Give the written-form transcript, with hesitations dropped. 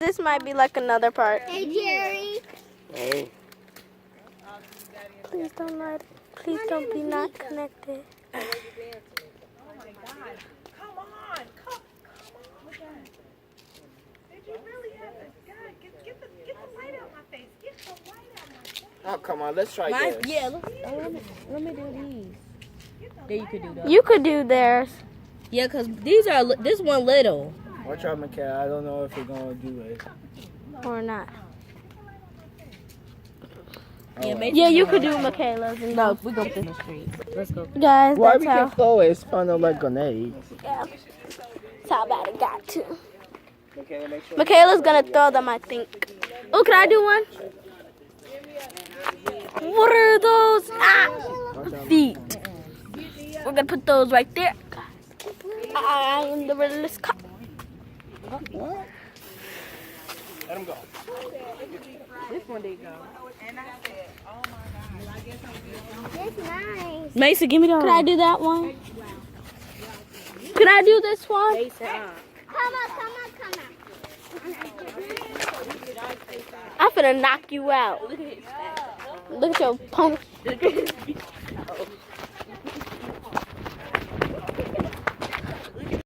This might be like another part. Hey, Jerry. Hey. Please don't let. Please don't be not connected. Oh my God. Come on. Come on. Did you really have to? God, get the light out my face. Get the light out my face. Oh, come on. Let's try this. Yeah, let me do these. There you could do that. You could do theirs. Yeah, cause this one little. Watch out, Mikhail. I don't know if you're going to do it. Or not. Yeah, Alright. maybe. Yeah, you could do Michaela's. And No, we go in the street. Let's go. guys, Why that's we can how. throw it? It's fun of like grenades. Yeah. That's how bad it got to. Michaela, make sure. Michaela's gonna throw them, I think. Oh, can I do one? What are those? Ah, feet. We're gonna put those right there. I am the realist cop. What? Let him go. This one did go. It's nice. Mason, give me the. Can I do that one? Can I do this one? Come on. I'm finna knock you out. Look at your punk.